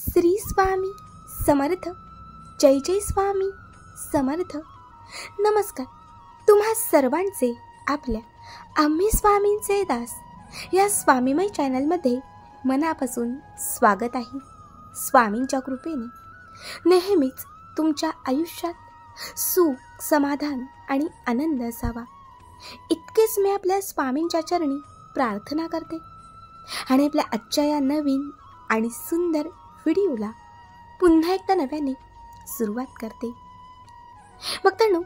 श्री स्वामी समर्थ. जय जय स्वामी समर्थ. नमस्कार. तुम्हा सर्वांचे आपल्या आम्ही स्वामींचे दास या स्वामीमय चॅनलमध्ये मनापासून स्वागत आहे. स्वामींच्या कृपेने नेहमीच तुमच्या आयुष्यात सुख, समाधान आणि आनंद असावा इतकेच मी आपल्या स्वामींच्या चरणी प्रार्थना करते. आणि आपल्या आजच्या या नवीन आणि सुंदर व्हिडिओला पुन्हा एकदा नव्याने सुरुवात करते. भक्तांनो,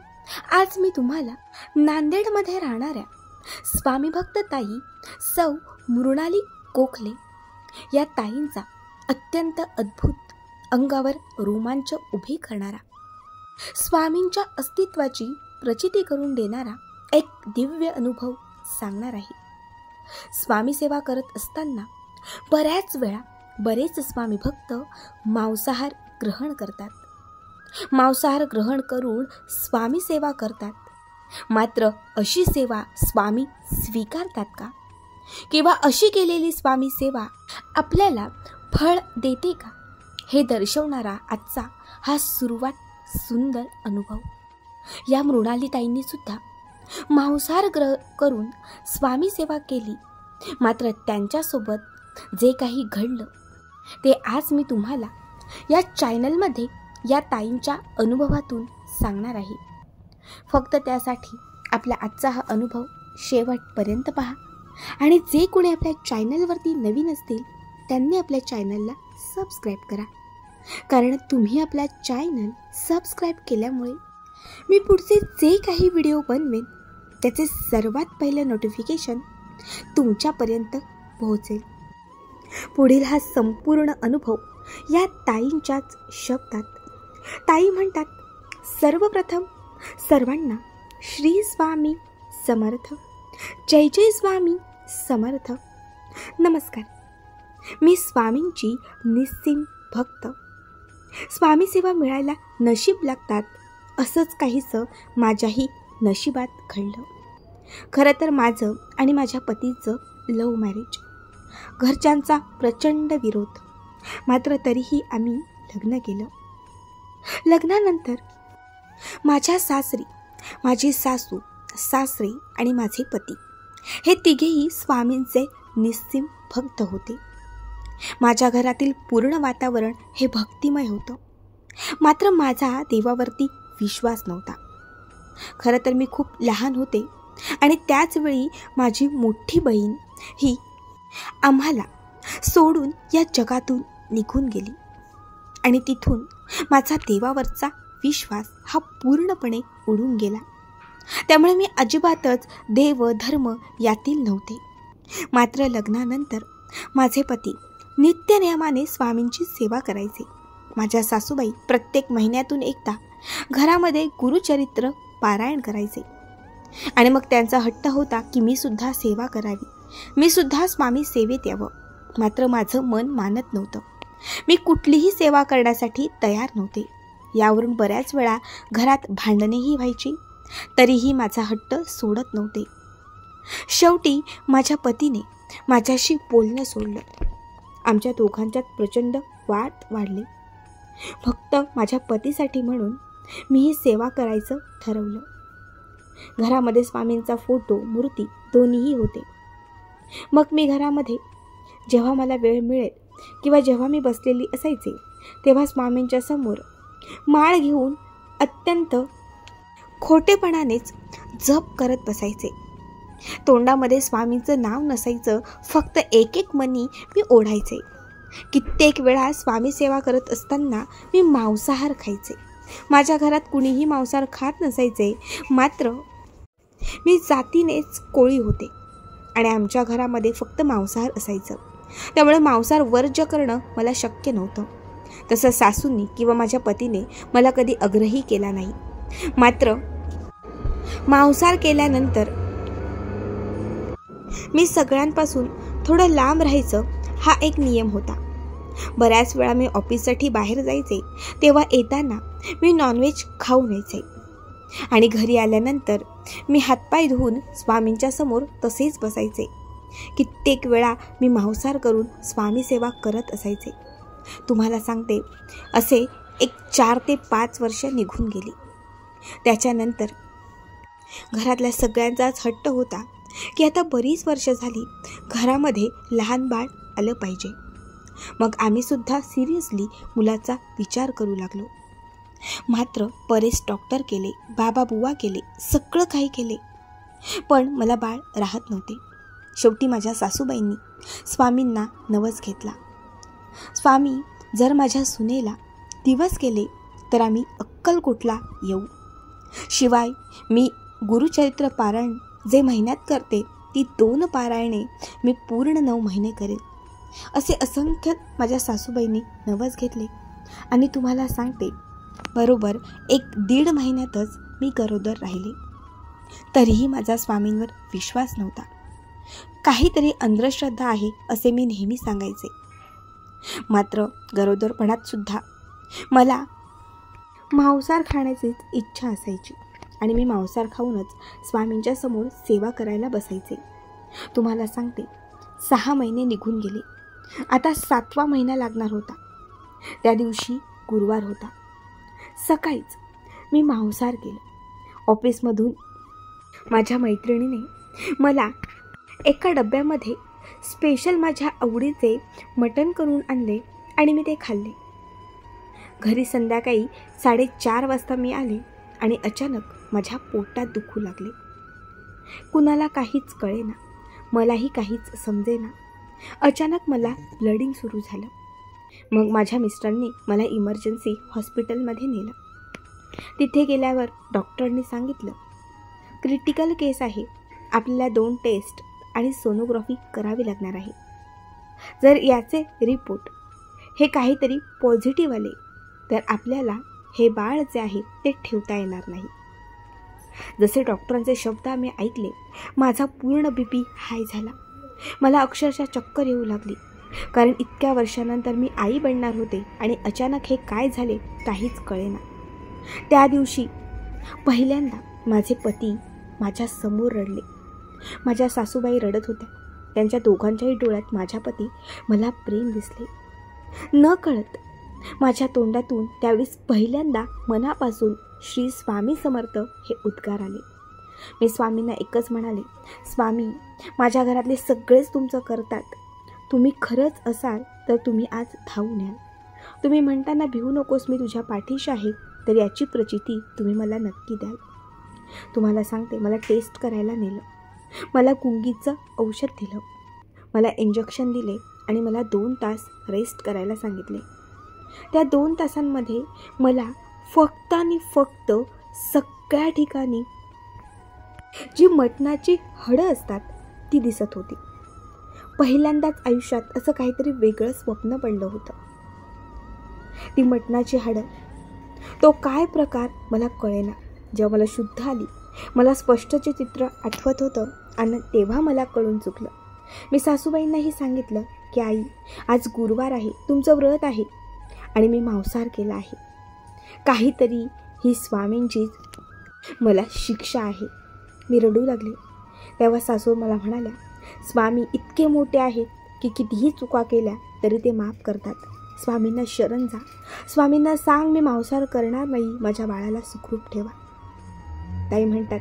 आज मी तुम्हाला नांदेडमध्ये राहणाऱ्या स्वामी भक्त ताई सौ मृणाली गोखले या ताईंचा अत्यंत अद्भुत, अंगावर रोमांच उभे करणारा, स्वामींच्या अस्तित्वाची प्रचिती करून देणारा एक दिव्य अनुभव सांगणार आहे. स्वामी सेवा करत असताना बऱ्याच वेळा बरेच स्वामी भक्त मांसाहार ग्रहण करतात. मांसाहार ग्रहण करून स्वामी सेवा करतात. मात्र अशी सेवा स्वामी स्वीकारतात का? किंवा अशी केलेली स्वामी सेवा आपल्याला फळ देते का? हे दर्शवणारा आजचा हा सुरुवात सुंदर अनुभव. या मृणालीताईंनी सुद्धा मांसाहार करून स्वामी सेवा केली. मात्र त्यांच्यासोबत जे काही घडलं ते आज मी तुम्हाला या चॅनलमध्ये या ताईंच्या अनुभवातून सांगणार आहे. फक्त त्यासाठी आपला आजचा हा अनुभव शेवटपर्यंत पहा. आणि जे कोणी आपल्या चॅनलवरती नवीन असतील त्यांनी आपल्या चॅनलला सबस्क्राईब करा. कारण तुम्ही आपला चॅनल सबस्क्राईब केल्यामुळे मी पुढचे जे काही व्हिडिओ बनवेन त्याचे सर्वात पहिलं नोटिफिकेशन तुमच्यापर्यंत पोहोचेल. पुढील हा संपूर्ण अनुभव या ताईंच्याच शब्दात. ताई म्हणतात, सर्वप्रथम सर्वांना श्री स्वामी समर्थ. जय जय स्वामी समर्थ. नमस्कार. मी स्वामींची निस्सीम भक्त. स्वामी सेवा मिळायला नशीब लागतात असंच काहीसं माझ्याही नशिबात घडलं. खरं तर माझं आणि माझ्या पतीचं लव्ह मॅरेज. घरच्यांचा प्रचंड विरोध. मात्र तरीही आम्ही लग्न केलं. लग्नानंतर माझ्या सासरी माझी सासू, सासरे आणि माझे पती हे तिघेही स्वामींचे निस्सीम भक्त होते. माझ्या घरातील पूर्ण वातावरण हे भक्तिमय होतं. मात्र माझा देवावरती विश्वास नव्हता. खरं तर मी खूप लहान होते आणि त्याचवेळी माझी मोठी बहीण ही आम्हाला सोडून या जगातून निघून गेली. आणि तिथून माझा देवावरचा विश्वास हा पूर्णपणे उडून गेला. त्यामुळे मी अजिबातच देव धर्म यातील नव्हते. मात्र लग्नानंतर माझे पती नित्यनियमाने स्वामींची सेवा करायचे. माझ्या सासूबाई प्रत्येक महिन्यातून एकदा घरामध्ये गुरुचरित्र पारायण करायचे. आणि मग त्यांचा हट्ट होता की मी सुद्धा सेवा करावी, मी सुद्धा स्वामी सेवेत यावं. मात्र माझं मन मानत नव्हतं. मी कुठलीही सेवा करण्यासाठी तयार नव्हते. यावरून बऱ्याच वेळा घरात भांडणेही व्हायची. तरीही माझा हट्ट सोडत नव्हते. शेवटी माझ्या पतीने माझ्याशी बोलणं सोडलं. आमच्या दोघांच्यात प्रचंड वाद वाढले. फक्त माझ्या पतीसाठी म्हणून मी ही सेवा करायचं ठरवलं. घरामध्ये स्वामींचा फोटो, मूर्ती दोन्हीही होते. मग मी घरामध्ये जेव्हा मला वेळ मिळेल किंवा जेव्हा मी बसलेली असायचे तेव्हा स्वामींच्या समोर माळ घेऊन अत्यंत खोटेपणानेच जप करत बसायचे. तोंडामध्ये स्वामींचं नाव नसायचं, फक्त एक एक मनी मी ओढायचे. कित्येक वेळा स्वामी सेवा करत असताना मी मांसाहार खायचे. माझ्या घरात कुणीही मांसाहार खात नसायचे. मात्र मी जातीनेच कोळी होते आणि आमच्या घरामध्ये फक्त मांसाहार असायचं. त्यामुळे मांसाहार वर्ज्य करणं मला शक्य नव्हतं. तसं सासूंनी किंवा माझ्या पतीने मला कधी आग्रही केला नाही. मात्र मांसाहार केल्यानंतर मी सगळ्यांपासून थोडं लांब राहायचं हा एक नियम होता. बऱ्याच वेळा मी ऑफिससाठी बाहेर जायचे तेव्हा येताना मी नॉनव्हेज खाऊन यायचे. आणि घरी आल्यानंतर मी हातपाय धुवून स्वामींच्या समोर तसेच बसायचे. कित्येक वेळा मी मांसाहार करून स्वामी सेवा करत असायचे. तुम्हाला सांगते, असे एक 4 ते 5 वर्ष निघून गेली. त्याच्यानंतर घरातल्या सगळ्यांचाच हट्ट होता की आता बरीच वर्ष झाली घरामध्ये लहान बाळ आलं पाहिजे. मग आम्हीसुद्धा सिरियसली मुलाचा विचार करू लागलो. मात्र बरेच डॉक्टर केले, बाबा बुवा केले, सगळं काही केले, पण मला बाळ राहत नव्हते. शेवटी माझ्या सासूबाईंनी स्वामींना नवस घेतला. स्वामी, जर माझ्या सुनेला दिवस गेले तर आम्ही अक्कलकोटला येऊ. शिवाय मी गुरुचरित्र पारायण जे महिन्यात करते ती 2 पारायणे मी पूर्ण 9 महिने करेन. असे असंख्य माझ्या सासूबाईंनी नवस घेतले. आणि तुम्हाला सांगते, बरोबर 1-1.5 महिन्यातच मी गरोदर राहिले. तरीही माझा स्वामींवर विश्वास नव्हता. काहीतरी अंधश्रद्धा आहे असे मी नेहमी सांगायचे. मात्र गरोदरपणात सुद्धा मला मांसाहार खाण्याचीच इच्छा असायची आणि मी मांसाहार खाऊनच स्वामींच्या समोर सेवा करायला बसायचे. तुम्हाला सांगते, 6 महिने निघून गेले. आता 7वा महिना लागणार होता. त्या दिवशी गुरुवार होता. सकाळीच मी मांसाहार केलं. ऑफिसमधून माझ्या मैत्रिणीने मला एका डब्यामध्ये स्पेशल माझ्या आवडीचे मटण करून आणले आणि मी ते खाल्ले. घरी संध्याकाळी 4:30 वाजता मी आले आणि अचानक माझ्या पोटात दुखू लागले. कुणाला काहीच कळेना, मलाही काहीच समजेना. अचानक मला ब्लडिंग सुरू झालं. मग माझ्या मिस्टरांनी मला इमर्जन्सी हॉस्पिटलमध्ये नेलं. तिथे गेल्यावर डॉक्टरनी सांगितलं, क्रिटिकल केस आहे, आपल्याला 2 टेस्ट आणि सोनोग्राफी करावी लागणार आहे. जर याचे रिपोर्ट हे काहीतरी पॉझिटिव्ह आले तर आपल्याला हे बाळ जे आहे ते ठेवता येणार नाही. जसे डॉक्टरांचे शब्द आम्ही ऐकले, माझा पूर्ण BP हाय झाला. मला अक्षरशः चक्कर येऊ लागली. कारण इतक्या वर्षानंतर मी आई बनणार होते आणि अचानक हे काय झाले काहीच कळेना. त्या दिवशी पहिल्यांदा माझे पती माझ्या समोर रडले. माझ्या सासूबाई रडत होत्या. त्यांच्या दोघांच्याही डोळ्यात माझ्या पती मला प्रेम दिसले. न कळत माझ्या तोंडातून त्यावेळेस पहिल्यांदा मनापासून श्री स्वामी समर्थ हे उद्गार आले. मी स्वामींना एकच म्हणाले, स्वामी, माझ्या घरातले सगळेच तुमचं करतात. तुम्ही खरंच असाल तर तुम्ही आज धावून याल. तुम्ही म्हणताना भिवू नकोस, मी तुझ्या पाठीशी आहे, तर याची प्रचिती तुम्ही मला नक्की द्याल. तुम्हाला सांगते, मला टेस्ट करायला नेलं. मला गुंगीचं औषध दिलं, मला इंजेक्शन दिले आणि मला 2 तास रेस्ट करायला सांगितले. त्या 2 तासांमध्ये मला फक्त आणि फक्त सगळ्या ठिकाणी जी मटणाची हडं असतात ती दिसत होती. पहिल्यांदाच आयुष्यात असं काहीतरी वेगळं स्वप्न पडलं होतं. ती मटणाची हाडं, तो काय प्रकार मला कळेना. जेव्हा मला शुद्ध आली, मला स्पष्टचे चित्र आठवत होतं आणि तेव्हा मला कळून चुकलं. मी सासूबाईंनाही सांगितलं की आई, आज गुरुवार आहे, तुमचं व्रत आहे आणि मी मांसाहार केला आहे. काहीतरी ही स्वामींची मला शिक्षा आहे. मी रडू लागले. तेव्हा सासू मला म्हणाल्या, स्वामी इतके मोठे आहेत की कितीही चुका केल्या तरी ते माफ करतात. स्वामींना शरण जा. स्वामींना सांग मी मांसाहार करणार नाही, माझ्या बाळाला सुखरूप ठेवा. ताई म्हणतात,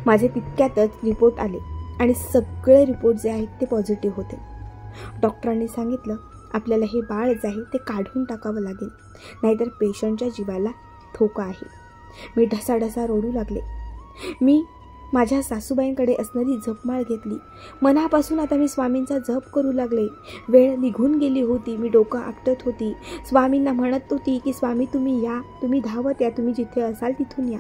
माझे तितक्यातच रिपोर्ट आले आणि सगळे रिपोर्ट जे आहेत ते पॉझिटिव्ह होते. डॉक्टरांनी सांगितलं, आपल्याला हे बाळ जे आहे ते काढून टाकावं लागेल, नाहीतर पेशंटच्या जीवाला धोका आहे. मी ढसाढसा रडू लागले. मी माझ्या सासूबाईंकडे असणारी जपमाळ घेतली. मनापासून आता मी स्वामींचा जप करू लागले. वेळ निघून गेली होती. मी डोकं आपटत होती. स्वामींना म्हणत होती की स्वामी तुम्ही या, तुम्ही धावत या, तुम्ही जिथे असाल तिथून या.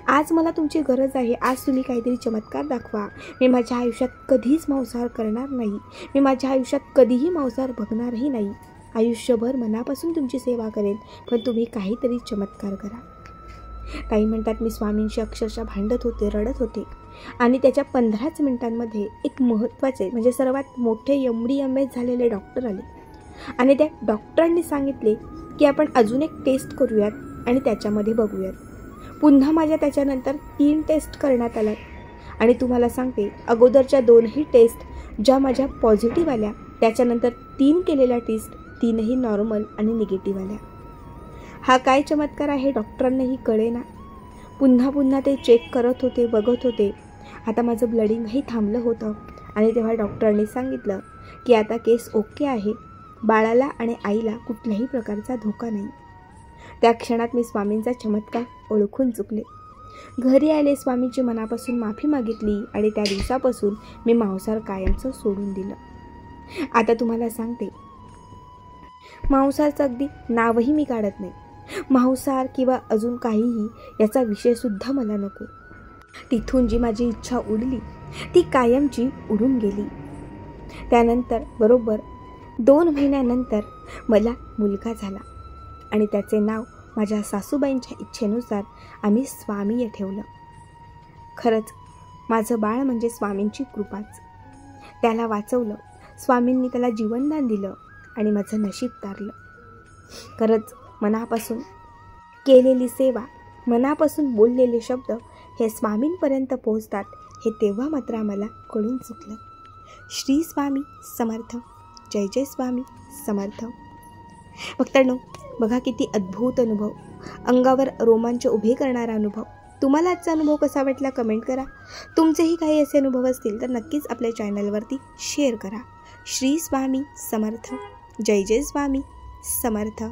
आज मला तुमची गरज आहे. आज तुम्ही काहीतरी चमत्कार दाखवा. मी माझ्या आयुष्यात कधीच मांसाहार करणार नाही. मी माझ्या आयुष्यात कधीही मांसाहार बघणारही नाही. आयुष्यभर मनापासून तुमची सेवा करेन, पण तुम्ही काहीतरी चमत्कार करा. ताई म्हणतात, मी स्वामींशी अक्षरशः भांडत होते, रडत होते आणि त्याच्या 15च मिनिटांमध्ये एक महत्त्वाचे म्हणजे सर्वात मोठे MD-MS झालेले डॉक्टर आले आणि त्या डॉक्टरांनी सांगितले की आपण अजून एक टेस्ट करूयात आणि त्याच्यामध्ये बघूयात. पुन्हा माझ्या त्याच्यानंतर 3 टेस्ट करण्यात आल्या आणि तुम्हाला सांगते, अगोदरच्या 2ही टेस्ट ज्या माझ्या पॉझिटिव्ह आल्या, त्याच्यानंतर 3 केलेल्या टेस्ट तीनही नॉर्मल आणि निगेटिव्ह आल्या. हा काय चमत्कार आहे डॉक्टरांनाही कळेना. पुन्हा पुन्हा ते चेक करत होते, बघत होते. आता माझं ब्लडिंगही थांबलं होतं आणि तेव्हा डॉक्टरांनी सांगितलं की आता केस ओके आहे, बाळाला आणि आईला कुठल्याही प्रकारचा धोका नाही. त्या क्षणात मी स्वामींचा चमत्कार ओळखून चुकले. घरी आले, स्वामींची मनापासून माफी मागितली आणि त्या दिवसापासून मी मांसाहार कायमचं सोडून दिलं. आता तुम्हाला सांगते, मांसाहारचं अगदी नावही मी काढत नाही. मांसाहार किंवा अजून काहीही याचा विषयसुद्धा मला नको. तिथून जी माझी इच्छा उडली ती कायमची उडून गेली. त्यानंतर बरोबर 2 महिन्यानंतर मला मुलगा झाला आणि त्याचे नाव माझ्या सासूबाईंच्या इच्छेनुसार आम्ही स्वामीय ठेवलं. खरंच माझं बाळ म्हणजे स्वामींची कृपाच. त्याला वाचवलं, स्वामींनी त्याला जीवनदान दिलं आणि माझं नशीब तारलं. खरंच मनापासून केलेली सेवा, मनापासून बोललेले शब्द हे स्वामींपर्यंत पोहोचतात हे तेव्हा मात्र आम्हाला कळून चुकलं. श्री स्वामी समर्थ. जय जय स्वामी समर्थ. भक्तांनो, बघा किती अद्भुत अनुभव, अंगावर रोमांच उभे करणारा अनुभव. तुम्हाला आजचा अनुभव कसा वाटला कमेंट करा. तुमचेही काही असे अनुभव असतील तर नक्कीच आपल्या चॅनलवरती शेअर करा. श्री स्वामी समर्थ. जय जय स्वामी समर्थ.